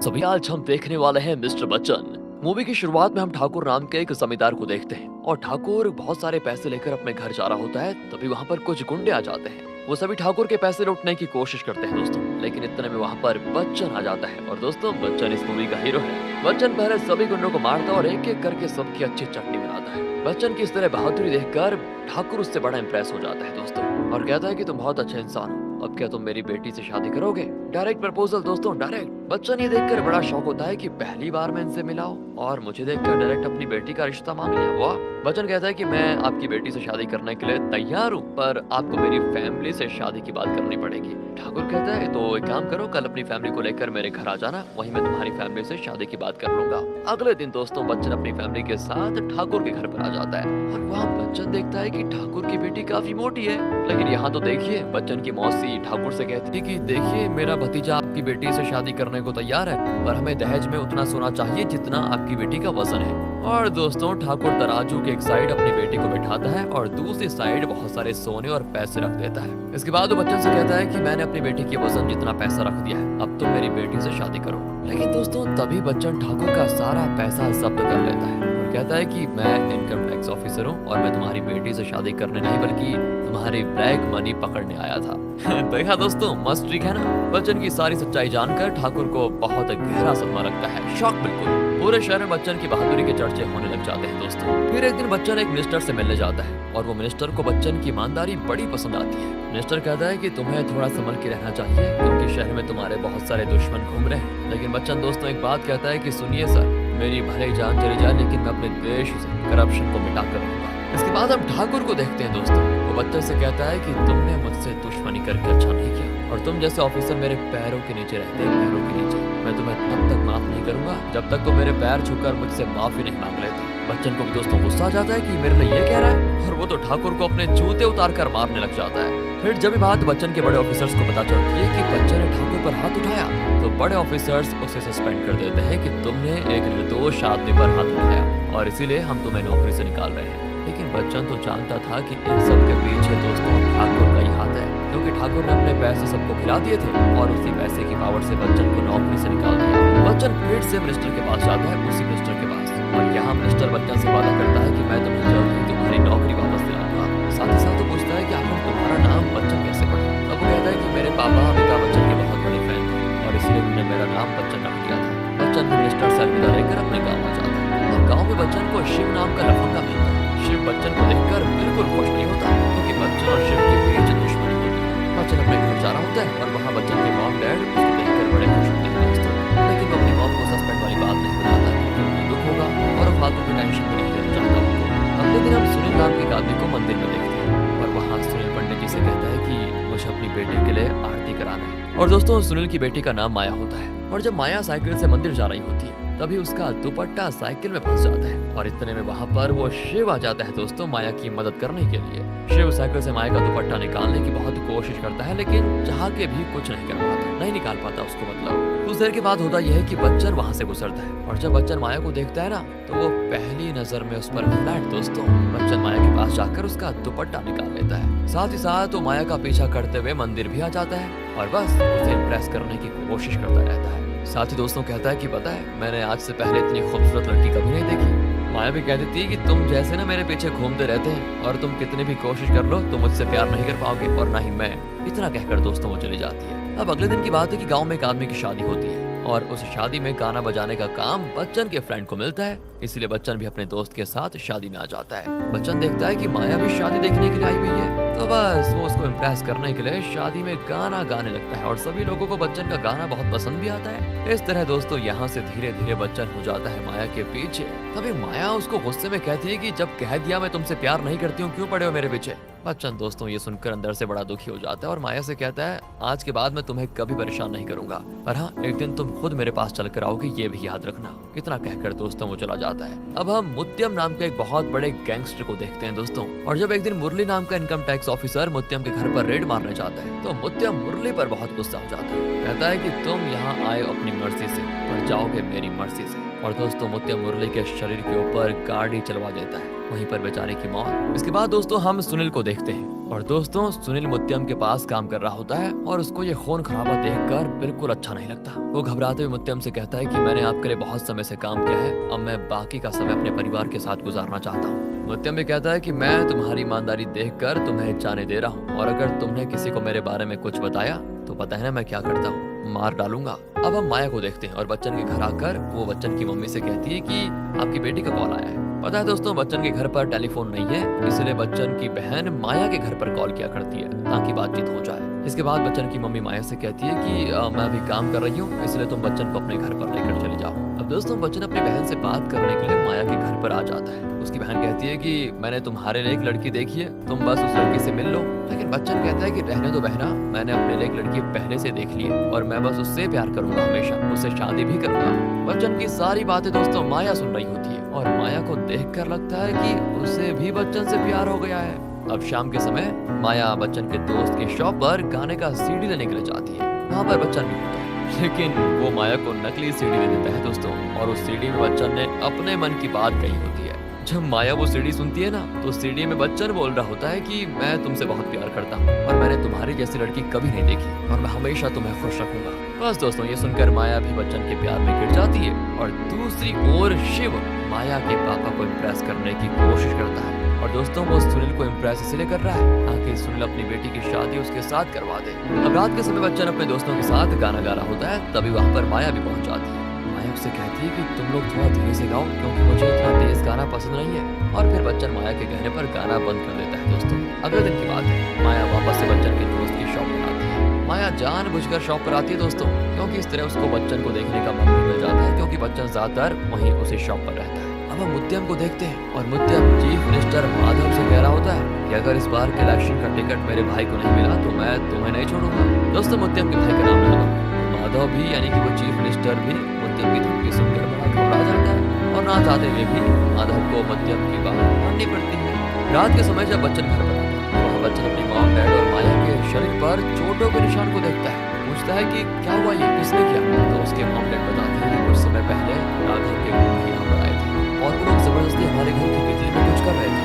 सभी आज हम देखने वाले हैं मिस्टर बच्चन। मूवी की शुरुआत में हम ठाकुर नाम के एक जमींदार को देखते हैं और ठाकुर बहुत सारे पैसे लेकर अपने घर जा रहा होता है। तभी वहाँ पर कुछ गुंडे आ जाते हैं। वो सभी ठाकुर के पैसे लूटने की कोशिश करते हैं दोस्तों, लेकिन इतने में वहाँ पर बच्चन आ जाता है। और दोस्तों बच्चन इस मूवी का हीरो है। बच्चन पहले सभी गुंडों को मारता है और एक एक करके सबकी अच्छी चटनी बनाता है। बच्चन की इस तरह बहादुरी देखकर ठाकुर उससे बड़ा इंप्रेस हो जाता है दोस्तों, और कहता है कि तुम बहुत अच्छा इंसान हो। अब क्या तुम मेरी बेटी से शादी करोगे? डायरेक्ट प्रपोजल दोस्तों, डायरेक्ट। बच्चन ये देखकर बड़ा शौक होता है कि पहली बार मैं इनसे मिला हूँ और मुझे देखकर डायरेक्ट अपनी बेटी का रिश्ता मांग लिया। वाह। बच्चन कहता है कि मैं आपकी बेटी से शादी करने के लिए तैयार हूँ, पर आपको मेरी फैमिली से शादी की बात करनी पड़ेगी। ठाकुर कहता है तो एक काम करो, कल अपनी फैमिली को लेकर मेरे घर आ जाना, वहीं मैं तुम्हारी फैमिली से शादी की बात कर लूंगा। अगले दिन दोस्तों बच्चन अपनी फैमिली के साथ ठाकुर के घर पर आ जाता है और वहाँ बच्चन देखता है कि ठाकुर की बेटी काफी मोटी है। लेकिन यहाँ तो देखिए, बच्चन की मौसी ठाकुर से कहती है कि देखिए मेरा भतीजा आपकी बेटी से शादी करने को तैयार है, पर हमें दहेज में उतना सोना चाहिए जितना आपकी बेटी का वजन है। और दोस्तों ठाकुर तराजू के एक साइड अपनी बेटी को बैठाता है और दूसरी साइड बहुत सारे सोने और पैसे रख देता है। इसके बाद वो बच्चन से कहता है कि मैंने अपनी बेटी के वजन जितना पैसा रख दिया है, अब तुम मेरी बेटी से शादी करो। लेकिन दोस्तों तभी बच्चन ठाकुर का सारा पैसा जब्त कर लेता है और कहता है कि मैं इनकम टैक्स ऑफिसर हूँ और मैं तुम्हारी बेटी से शादी करने नहीं बल्कि तुम्हारी ब्लैक मनी पकड़ने आया था। देखा दोस्तों, मस्त ट्रिक है ना। बच्चन की सारी सच्चाई जानकर ठाकुर को बहुत गहरा सदमा लगता है, शॉक बिल्कुल। पूरे शहर में बच्चन की बहादुरी के चर्चे होने लग जाते हैं दोस्तों। फिर एक दिन बच्चन एक मिनिस्टर से मिलने जाता है और वो मिनिस्टर को बच्चन की ईमानदारी बड़ी पसंद आती है। मिनिस्टर कहता है कि तुम्हें थोड़ा संभल के रहना चाहिए क्योंकि शहर में तुम्हारे बहुत सारे दुश्मन घूम रहे हैं। लेकिन बच्चन दोस्तों एक बात कहता है कि सुनिए सर, मेरी भले ही जान चली जाए लेकिन मैं अपने देश से करप्शन को मिटा कर रहूंगा। इसके बाद हम ठाकुर को देखते हैं दोस्तों। वो बच्चन से कहता है कि तुमने मुझसे दुश्मनी करके अच्छा नहीं किया और तुम जैसे ऑफिसर मेरे पैरों के नीचे रहते हैं, पैरों के नीचे। मैं तुम्हें तब तक माफ नहीं करूंगा जब तक तुम मेरे पैर छूकर मुझसे माफी नहीं मांग लेते। बच्चन को भी दोस्तों गुस्सा आ जाता है कि मेरे लिए ये कह रहा है, और वो तो ठाकुर को अपने जूते उतार कर मारने लग जाता है। फिर जब बात बच्चन के बड़े ऑफिसर्स को पता चलती है कि बच्चन ने ठाकुर पर हाथ उठाया, तो बड़े ऑफिसर्स उसे सस्पेंड कर देते हैं कि तुमने एक निर्दोष आदमी पर हाथ उठाया और इसीलिए हम तुम्हें नौकरी से निकाल रहे हैं। लेकिन बच्चन तो जानता था कि इन सब के पीछे दोस्तों ठाकुर का ही हाथ है, क्योंकि ठाकुर ने अपने पैसे सबको खिला दिए थे और उसी पैसे की पावर से बच्चन को नौकरी से निकाल दिया। बच्चन फिर से मिनिस्टर के पास जाता है, उसी मिनिस्टर के पास, और यहाँ मिनिस्टर बच्चन से वादा करता है कि मैं तुम्हें जल्द ही तुम्हारी नौकरी वापस दिलाऊंगा। साथ ही साथ वो पूछता है कि आखिर तुम्हारा नाम बच्चन कैसे पड़ा? तब वो कहता है कि मेरे पापा अमिताभ बच्चन के बहुत बड़े फैन थे और इसलिए उन्होंने मेरा नाम बच्चन रख दिया था। बच्चन मिनिस्टर से अलविदा लेकर अपने गाँव आ जाता है और गाँव में बच्चन को शिव नाम का लफंगा मिलता है। शिव बच्चन को देखकर बिल्कुल खुश नहीं होता क्योंकि बच्चन और शिव के बीच दुश्मनी होती है। बच्चन अपने घर जा रहा होता है और वहाँ बच्चन के मॉम डैड उसको देखकर बड़े खुश होते हैं दोस्तों। लेकिन वो अपनी मॉम को सस्पेंड वाली बात नहीं बताता क्योंकि उन्हें दुख होगा और वो फालतू की टेंशन भी नहीं लेना चाहता उनको। अगले दिन हम सुनील नाम के एक आदमी को मंदिर में देखते हैं और वहाँ सुनील पंडित जी से कहता है कि मुझे अपनी बेटी के लिए आरती कराना है। और दोस्तों सुनील की बेटी का नाम माया होता है और जब माया साइकिल से मंदिर जा रही होती है तभी उसका दुपट्टा साइकिल में फंस जाता है और इतने में वहाँ पर वो शिव आ जाता है दोस्तों माया की मदद करने के लिए। शिव साइकिल से माया का दुपट्टा निकालने की बहुत कोशिश करता है लेकिन चाह के भी कुछ नहीं कर पाता, नहीं निकाल पाता उसको। मतलब कुछ देर के बाद होता यह है कि बच्चन वहाँ से गुजरता है और जब बच्चन माया को देखता है ना तो वो पहली नजर में उस पर फ्लैट दोस्तों। बच्चन माया के पास जाकर उसका दुपट्टा निकाल लेता है, साथ ही साथ वो माया का पीछा करते हुए मंदिर भी आ जाता है और बस उसे इम्प्रेस करने की कोशिश करता रहता है। साथ ही दोस्तों कहता है कि पता है मैंने आज से पहले इतनी खूबसूरत लड़की कभी नहीं देखी। माया भी कह देती है कि तुम जैसे ना मेरे पीछे घूमते रहते हैं और तुम कितनी भी कोशिश कर लो तुम मुझसे प्यार नहीं कर पाओगे और ना ही मैं। इतना कहकर दोस्तों वो चली जाती है। अब अगले दिन की बात है कि गांव में एक आदमी की शादी होती है और उस शादी में गाना बजाने का काम बच्चन के फ्रेंड को मिलता है, इसलिए बच्चन भी अपने दोस्त के साथ शादी में आ जाता है। बच्चन देखता है कि माया भी शादी देखने के लिए आई हुई है तो बस वो उसको इम्प्रेस करने के लिए शादी में गाना गाने लगता है और सभी लोगों को बच्चन का गाना बहुत पसंद भी आता है। इस तरह दोस्तों यहाँ से धीरे धीरे बच्चन हो जाता है माया के पीछे। तभी माया उसको गुस्से में कहती है कि जब कह दिया मैं तुमसे प्यार नहीं करती हूँ क्यों पड़े हो मेरे पीछे? बच्चन दोस्तों ये सुनकर अंदर से बड़ा दुखी हो जाता है और माया से कहता है आज के बाद मैं तुम्हें कभी परेशान नहीं करूंगा, पर हाँ एक दिन तुम खुद मेरे पास चल कर आओगे ये भी याद रखना। इतना कहकर दोस्तों वो चला जाता है। अब हम मुत्यम नाम के एक बहुत बड़े गैंगस्टर को देखते हैं दोस्तों। और जब एक दिन मुरली नाम का इनकम टैक्स ऑफिसर मुत्यम के घर पर रेड मारने जाता है तो मुत्यम मुरली पर बहुत गुस्सा हो जाता है। कहता है कि तुम यहाँ आए अपनी मर्जी से पर जाओगे मेरी मर्जी से। और दोस्तों मुत्यम मुरली के शरीर के ऊपर गाड़ी चलवा देता है वहीं पर बेचारे की मौत। इसके बाद दोस्तों हम सुनील को देखते हैं और दोस्तों सुनील मुत्यम के पास काम कर रहा होता है और उसको ये खून खराबा देखकर बिल्कुल अच्छा नहीं लगता। वो घबराते हुए मुत्यम से कहता है कि मैंने आपके लिए बहुत समय से काम किया है, अब मैं बाकी का समय अपने परिवार के साथ गुजारना चाहता हूँ। मुत्यम भी कहता है कि मैं तुम्हारी ईमानदारी देखकर तुम्हें जाने दे रहा हूँ और अगर तुमने किसी को मेरे बारे में कुछ बताया तो पता है ना मैं क्या करता हूँ, मार डालूंगा। अब हम माया को देखते हैं और बच्चन के घर आकर वो बच्चन की मम्मी से कहती है कि आपकी बेटी का कॉल आया है। पता है दोस्तों बच्चन के घर पर टेलीफोन नहीं है, इसलिए बच्चन की बहन माया के घर पर कॉल किया करती है ताकि बातचीत हो जाए। इसके बाद बच्चन की मम्मी माया से कहती है कि मैं अभी काम कर रही हूँ, इसलिए तुम बच्चन को अपने घर पर लेकर चले जाओ। अब दोस्तों बच्चन अपनी बहन से बात करने के लिए माया के घर पर आ जाता है। उसकी बहन कहती है कि मैंने तुम्हारे लिए एक लड़की देखी है, तुम बस उस लड़की से मिल लो। लेकिन बच्चन कहता है कि रहने दो बहना, मैंने अपने लिए एक लड़की पहले से देख ली है और मैं बस उससे प्यार करूंगा, हमेशा उससे शादी भी करूंगा। बच्चन की सारी बातें दोस्तों माया सुन रही होती है और माया को देखकर लगता है कि उसे भी बच्चन से प्यार हो गया है। अब शाम के समय माया बच्चन के दोस्त की शॉप पर गाने का सीडी लेने के लिए जाती है। वहाँ पर बच्चन भी होता है लेकिन वो माया को नकली सीडी दे देता है दोस्तों और उस सीडी में बच्चन ने अपने मन की बात कही होती है। जब माया वो सीडी सुनती है ना तो सीडी में बच्चन बोल रहा होता है कि मैं तुमसे बहुत प्यार करता हूँ और मैंने तुम्हारी जैसी लड़की कभी नहीं देखी और मैं हमेशा तुम्हें खुश रखूंगा। बस दोस्तों ये सुनकर माया भी बच्चन के प्यार में गिर जाती है और दूसरी ओर शिव माया के पापा को इम्प्रेस करने की कोशिश करता है और दोस्तों वो सुनील को इम्प्रेस इसलिए कर रहा है ताकि सुनील अपनी बेटी की शादी उसके साथ करवा दे। अब रात के समय बच्चन अपने दोस्तों के साथ गाना गा रहा होता है, तभी वहाँ पर माया भी पहुँच जाती है। माया उससे कहती है कि तुम लोग थोड़ा धीरे से गाओ क्योंकि मुझे इतना तेज गाना पसंद नहीं है और फिर बच्चन माया के कहने पर गाना बंद कर देता है। दोस्तों अगले दिन की बात है, माया वापस से बच्चन के दोस्त की शॉप पर आती है। माया जानबूझकर शॉप पर आती है दोस्तों क्योंकि इस तरह उसको बच्चन को देखने का मौका मिल जाता है क्योंकि बच्चन ज्यादातर वहीं उसी शॉप पर रहता है। अब हम मुत्यम को देखते हैं और मुत्यम चीफ मिनिस्टर माधव से कह रहा होता है कि अगर इस बार के इलेक्शन का टिकट मेरे भाई को नहीं मिला तो मैं तुम्हें नहीं छोड़ूंगा। दोस्तों मुत्यम के भाई का नाम माधव। माधव भी यानी कि वो चीफ मिनिस्टर भी मुत्यम की धमकी सुनकर बड़ा घबरा जाता है और ना चाहते हुए भी माधव को मुत्यम की बात माननी पड़ती है। रात के समय जब बच्चन घर पर आता है वहाँ बच्चन अपनी मॉम डैड और माया के शरीर पर चोटों के निशान को देखता है, पूछता है कि क्या हुआ, ये किसने किया। तो उसके मॉम डैड बताते हैं कि कुछ समय पहले राघव के गुंडे यहाँ पर आए थे और वो लोग जबरदस्ती हमारे घर की बिजली में कुछ कर रहे थे।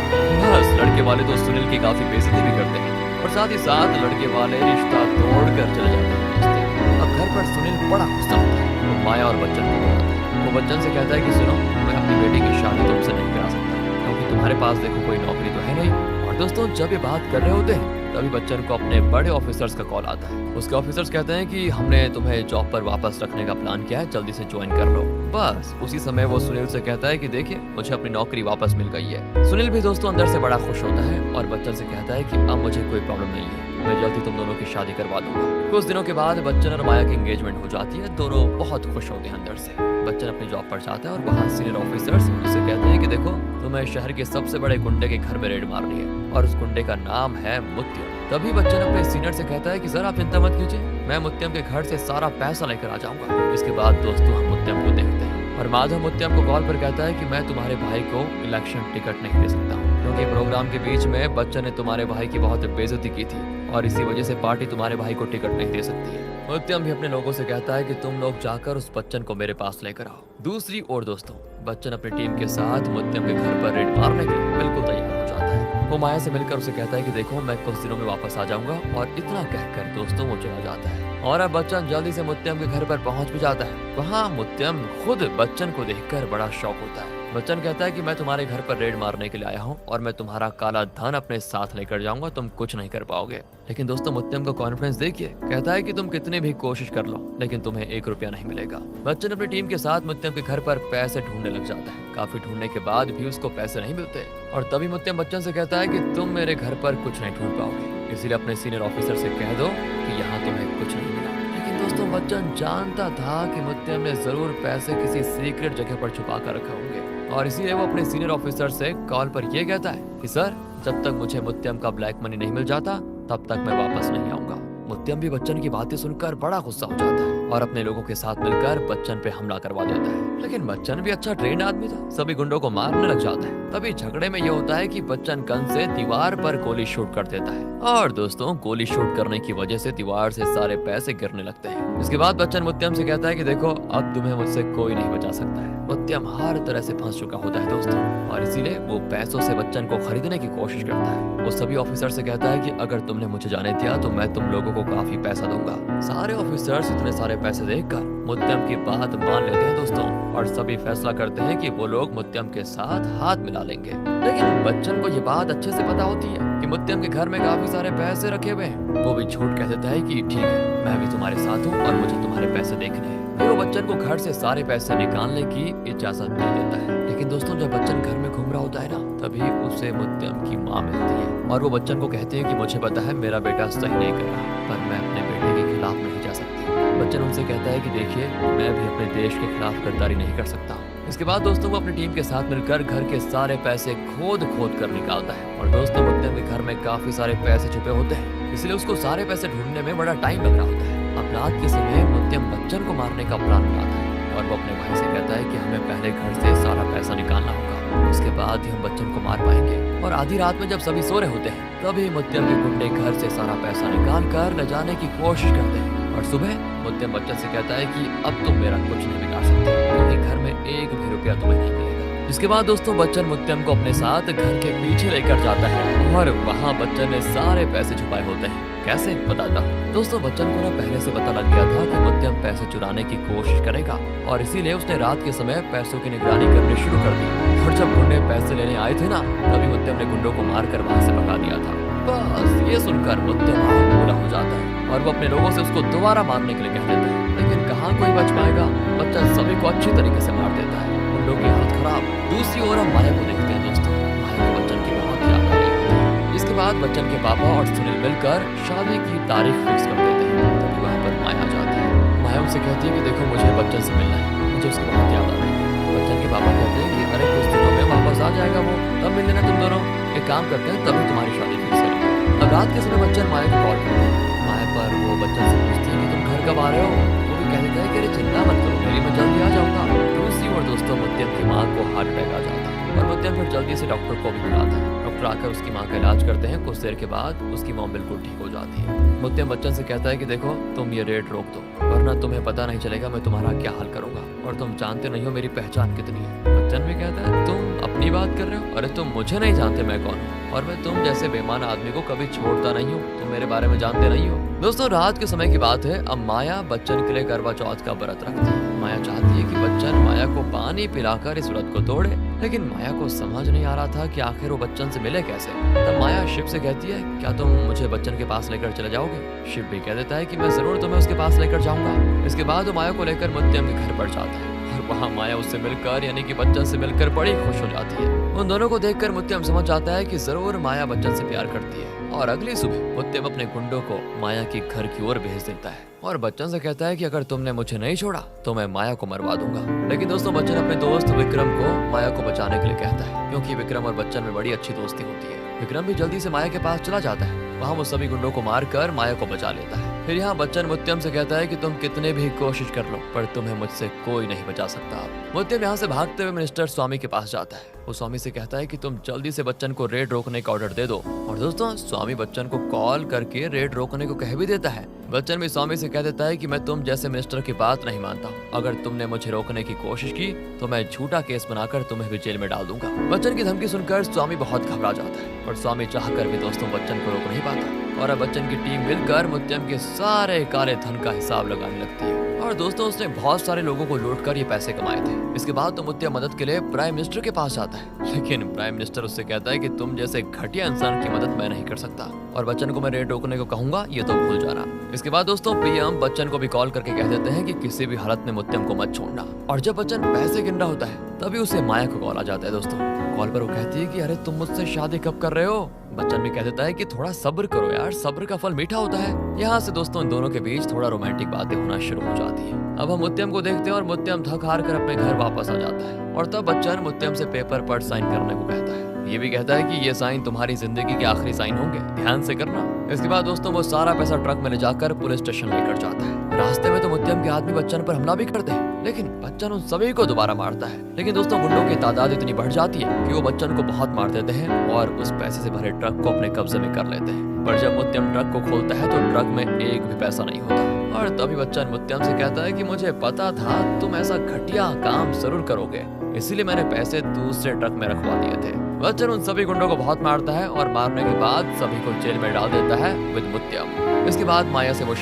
बस लड़के वाले तो सुनील की काफी बेइज्जती भी करते हैं और साथ ही साथ लड़के वाले रिश्ता तोड़ कर चले जाते हैं। अब घर पर सुनील बड़ा गुस्सा होता है, वो माया और बच्चन को बुलाता है। वो बच्चन से कहता है कि सुनो, मैं अपनी बेटी की शादी तुमसे नहीं करा सकता क्योंकि तुम्हारे पास देखो कोई नौकरी तो है नहीं। और दोस्तों जब ये बात कर रहे होते हैं तभी बच्चन को अपने बड़े ऑफिसर्स का कॉल आता है। उसके ऑफिसर्स कहते हैं कि हमने तुम्हें जॉब पर वापस रखने का प्लान किया है, जल्दी से ज्वाइन कर लो। बस उसी समय वो सुनील से कहता है कि देखिए मुझे अपनी नौकरी वापस मिल गई है। सुनील भी दोस्तों अंदर से बड़ा खुश होता है और बच्चन से कहता है कि अब मुझे कोई प्रॉब्लम नहीं है, मैं जल्दी तुम दोनों की शादी करवा दूंगा। कुछ दिनों के बाद बच्चन और माया की एंगेजमेंट हो जाती है, दोनों बहुत खुश होते हैं अंदर से। बच्चन अपनी जॉब पर जाता है और वहाँ सीनियर ऑफिसर्स उसे कहते हैं कि देखो तुम्हें शहर के सबसे बड़े गुंडे के घर में रेड मारनी है और उस गुंडे का नाम है मुत्यम। तभी बच्चन अपने सीनियर से कहता है कि सर आप चिंता मत कीजिए, मैं मुत्यम के घर से सारा पैसा लेकर आ जाऊंगा। इसके बाद दोस्तों हम मुत्यम को देखते हैं और माधव मुत्यम को कॉल पर कहता है कि मैं तुम्हारे भाई को इलेक्शन टिकट नहीं दे सकता क्योंकि प्रोग्राम के बीच में बच्चन ने तुम्हारे भाई की बहुत बेइज्जती की थी और इसी वजह से पार्टी तुम्हारे भाई को टिकट नहीं दे सकती है। मुत्यम भी अपने लोगों से कहता है कि तुम लोग जाकर उस बच्चन को मेरे पास लेकर आओ। दूसरी ओर दोस्तों बच्चन अपनी टीम के साथ मुत्यम के घर पर रेड मारने के लिए बिल्कुल तैयार हो जाता है। वो माया से मिलकर उसे कहता है कि देखो मैं कुछ दिनों में वापस आ जाऊंगा और इतना कहकर दोस्तों वो चला जाता है और अब बच्चन जल्दी से मुत्यम के घर पर पहुंच भी जाता है। वहाँ मुत्यम खुद बच्चन को देखकर बड़ा शौक होता है। बच्चन कहता है कि मैं तुम्हारे घर पर रेड मारने के लिए आया हूँ और मैं तुम्हारा काला धन अपने साथ लेकर जाऊंगा, तुम कुछ नहीं कर पाओगे। लेकिन दोस्तों मुत्यम का कॉन्फिडेंस देखिए, कहता है कि तुम कितनी भी कोशिश कर लो लेकिन तुम्हें 1 रुपया नहीं मिलेगा। बच्चन अपनी टीम के साथ मुत्यम के घर पर पैसे ढूंढने लग जाता है। काफी ढूंढने के बाद भी उसको पैसे नहीं मिलते और तभी मुत्यम बच्चन से कहता है कि तुम मेरे घर पर कुछ नहीं ढूंढ पाओगे, इसलिए अपने सीनियर ऑफिसर से कह दो कि यहाँ तुम्हें कुछ नहीं मिला। लेकिन दोस्तों बच्चन जानता था कि मुत्यम ने जरूर पैसे किसी सीक्रेट जगह पर छुपा कर रखे होंगे और इसीलिए वो अपने सीनियर ऑफिसर से कॉल पर ये कहता है कि सर जब तक मुझे मुत्यम का ब्लैक मनी नहीं मिल जाता तब तक मैं वापस नहीं आऊंगा। मुत्यम भी बच्चन की बातें सुनकर बड़ा गुस्सा हो जाता है और अपने लोगों के साथ मिलकर बच्चन पे हमला करवा देता है। लेकिन बच्चन भी अच्छा ट्रेंड आदमी था, सभी गुंडों को मारने लग जाता है। तभी झगड़े में यह होता है कि बच्चन गन से दीवार पर गोली शूट कर देता है और दोस्तों गोली शूट करने की वजह से दीवार से सारे पैसे गिरने लगते हैं। इसके बाद बच्चन मुत्यम से कहता है कि देखो अब तुम्हें मुझसे कोई नहीं बचा सकता है, मुत्यम हर तरह से फंस चुका होता है दोस्तों, और इसीलिए वो पैसों से बच्चन को खरीदने की कोशिश करता है। वो सभी ऑफिसर से कहता है कि अगर तुमने मुझे जाने दिया तो मैं तुम लोगों को काफी पैसा दूंगा। सारे ऑफिसर्स इतने सारे पैसे देखकर मुत्यम की बात मान लेते हैं दोस्तों, और सभी फैसला करते हैं कि वो लोग मुत्यम के साथ हाथ मिला लेंगे। लेकिन बच्चन को ये बात अच्छे से पता होती है कि मुत्यम के घर में काफी सारे पैसे रखे हुए हैं। वो भी झूठ कह देता है कि ठीक है, मैं भी तुम्हारे साथ हूँ और मुझे तुम्हारे पैसे देखने हैं। फिर वो बच्चन को घर से सारे पैसे निकालने की इजाजत दे देता है। लेकिन दोस्तों जब बच्चन घर में घूम रहा होता है ना, तभी उसे मुत्यम की माँ मिलती है और वो बच्चन को कहती है कि मुझे पता है मेरा बेटा सही नहीं कर रहा, पर मैं अपने बेटे के खिलाफ नहीं जा सकती। बच्चन उनसे कहता है कि देखिए, मैं भी अपने देश के खिलाफ गद्दारी नहीं कर सकता। इसके बाद दोस्तों वो अपनी टीम के साथ मिलकर घर के सारे पैसे खोद कर निकालता है। और दोस्तों मुत्यम के घर में काफी सारे पैसे छुपे होते हैं, इसलिए उसको सारे पैसे ढूंढने में बड़ा टाइम लग रहा होता है। अब रात के समय मुत्यम बच्चन को मारने का प्लान बनाता है और वो अपने भाई से कहता है कि हमें पहले घर से सारा पैसा निकालना होगा, उसके बाद ही हम बच्चन को मार पाएंगे। और आधी रात में जब सभी सो रहे होते हैं, तभी मुत्यम के गुंडे घर से सारा पैसा निकाल कर ले जाने की कोशिश करते हैं। और सुबह मुत्यम बच्चन से कहता है कि अब तुम मेरा कुछ नहीं बिगाड़ सकते, क्योंकि घर में एक भी रुपया तुम्हें नहीं मिलेगा। इसके बाद दोस्तों बच्चन मुत्यम को अपने साथ घर के पीछे लेकर जाता है और वहाँ बच्चन ने सारे पैसे छुपाए होते हैं। कैसे बताता हूँ दोस्तों, बच्चन को ना पहले से पता लग गया था कि मुत्यम पैसे चुराने की कोशिश करेगा, और इसीलिए उसने रात के समय पैसों की निगरानी करनी शुरू कर दी। और जब गुंडे पैसे लेने आए थे ना, तभी मुत्यम ने गुंडों को मारकर वहां से भगा दिया था। बस ये सुनकर मुत्यम पूरा हो जाता है और वो अपने लोगों से उसको दोबारा मारने के लिए कह देता है। लेकिन कहाँ कोई बच पाएगा, बच्चन सभी को अच्छी तरीके से मार देता है। गुंडों की हालत खराब। दूसरी ओर हम माया को देखते हैं दोस्तों। माया को बच्चन की बहुत याद आ रही होती है। इसके बाद बच्चन के पापा और सुनील मिलकर शादी की तारीख फिक्स कर देते हैं। तभी वहाँ पर माया आ जाती है। माया उनसे कहती है कि देखो, मुझे बच्चन से मिलना है, मुझे उसकी बहुत याद आ रही है। बच्चन के पापा कहते हैं कि अरे कुछ दिनों में वापस आ जाएगा वो, तब मिल लेना तुम दोनों। एक काम करते हैं, तभी तुम्हारी शादी फिक्स करेंगे। अब रात के समय बच्चन माया को कॉल करते हैं। माया पर वो बच्चन से पूछती है कि तुम घर कब आ रहे हो। वो भी कह देता है कि अरे चिंता मत करो, मेरी मैं जल्दी आ जाऊंगा। दूसरी ओर दोस्तों मुत्यम की माँ को हार्ट अटैक आ जाता है और मुत्यम फिर जल्दी से डॉक्टर को भी बुलाता है। डॉक्टर आकर उसकी माँ का इलाज करते हैं। कुछ देर के बाद उसकी माँ बिल्कुल ठीक हो जाती है। मुत्यम बच्चन से कहता है कि देखो, तुम ये रेट रोक दो, वरना तुम्हें पता नहीं चलेगा मैं तुम्हारा क्या हाल करूंगा, और तुम जानते नहीं हो मेरी पहचान कितनी है। बच्चन भी कहता है तुम अपनी बात कर रहे हो, अरे तुम मुझे नहीं जानते मैं कौन हूँ, और मैं तुम जैसे बेईमान आदमी को कभी छोड़ता नहीं हूँ, तुम मेरे बारे में जानते नहीं हो। दोस्तों रात के समय की बात है। अब माया बच्चन के लिए करवा चौथ का व्रत रखती है। माया चाहती है कि बच्चन माया को पानी पिलाकर इस व्रत को तोड़े, लेकिन माया को समझ नहीं आ रहा था कि आखिर वो बच्चन से मिले कैसे। तब माया शिव से कहती है, क्या तुम मुझे बच्चन के पास लेकर चले जाओगे। शिव भी कह देता है कि मैं जरूर तुम्हें उसके पास लेकर जाऊंगा। इसके बाद वो माया को लेकर मुत्यम के घर पर जाता है और वहाँ माया उससे मिलकर यानी कि बच्चन से मिलकर बड़ी खुश हो जाती है। उन दोनों को देखकर मुत्यम समझ जाता है कि जरूर माया बच्चन से प्यार करती है, और अगली सुबह मुत्यम अपने गुंडों को माया की घर की ओर भेज देता है और बच्चन से कहता है कि अगर तुमने मुझे नहीं छोड़ा तो मैं माया को मरवा दूंगा। लेकिन दोस्तों बच्चन अपने दोस्त विक्रम को माया को बचाने के लिए कहता है, क्योंकि विक्रम और बच्चन में बड़ी अच्छी दोस्ती होती है। विक्रम भी जल्दी से माया के पास चला जाता है। वहाँ वो सभी गुंडों को मारकर माया को बचा लेता है। फिर यहाँ बच्चन मुत्यम से कहता है कि तुम कितने भी कोशिश कर लो, पर तुम्हें मुझसे कोई नहीं बचा सकता। मुत्यम यहाँ से भागते हुए मिनिस्टर स्वामी के पास जाता है। वो स्वामी से कहता है कि तुम जल्दी से बच्चन को रेड रोकने का ऑर्डर दे दो। और दोस्तों स्वामी बच्चन को कॉल करके रेड रोकने को कह भी देता है। बच्चन भी स्वामी से कह देता है कि मैं तुम जैसे मिनिस्टर की बात नहीं मानता हूँ। अगर तुमने मुझे रोकने की कोशिश की तो मैं झूठा केस बनाकर तुम्हें भी जेल में डाल दूंगा। बच्चन की धमकी सुनकर स्वामी बहुत घबरा जाता है, पर स्वामी चाहकर भी दोस्तों बच्चन को रोक नहीं पाता। और अब बच्चन की टीम मिलकर मुत्यम के सारे काले धन का हिसाब लगाने लगती है। और दोस्तों उसने बहुत सारे लोगों को लूट कर ये पैसे कमाए थे। इसके बाद तो मुत्यम मदद के लिए प्राइम मिनिस्टर के पास जाता है, लेकिन प्राइम मिनिस्टर उससे कहता है कि तुम जैसे घटिया इंसान की मदद मैं नहीं कर सकता, और बच्चन को मैं रेड रोकने को कहूंगा ये तो भूल जाना। इसके बाद दोस्तों पीएम बच्चन को भी कॉल करके कह देते हैं कि किसी भी हालत में मुत्यम को मत छोड़ना। और जब बच्चन पैसे गिन रहा होता है तभी उसे माया को कॉल आ जाता है। दोस्तों कॉल पर वो कहती है कि अरे तुम मुझसे शादी कब कर रहे हो। बच्चन भी कह देता है कि थोड़ा सब्र करो यार, सब्र का फल मीठा होता है। यहाँ से दोस्तों इन दोनों के बीच थोड़ा रोमांटिक बातें होना शुरू हो जाती है। अब हम मुत्यम को देखते हैं और मुत्यम थक हार कर अपने घर वापस आ जाता है। और तब बच्चन मुत्यम से पेपर पर साइन करने को कहता है। ये भी कहता है कि ये साइन तुम्हारी जिंदगी के आखिरी साइन होंगे, ध्यान से करना। इसके बाद दोस्तों वो सारा पैसा ट्रक में ले जाकर पुलिस स्टेशन लेकर जाता है। रास्ते में तो मुत्यम के आदमी बच्चन पर हमला भी करते हैं, लेकिन बच्चन उन सभी को दोबारा मारता है। लेकिन दोस्तों गुंडों की तादाद इतनी बढ़ जाती है कि वो बच्चन को बहुत मार देते हैं और उस पैसे से भरे ट्रक को अपने कब्जे में कर लेते हैं। पर जब मुत्यम ट्रक को खोलता है तो ट्रक में एक भी पैसा नहीं होता। और तभी बच्चन मुत्यम से कहता है कि मुझे पता था तुम ऐसा घटिया काम जरूर करोगे, इसीलिए मैंने पैसे दूसरे ट्रक में रखवा दिए थे। बच्चन उन सभी गुंडों को बहुत मारता है और मारने के बाद सभी को जेल में डाल देता है विद मुत्यम। इसके बाद माया से वो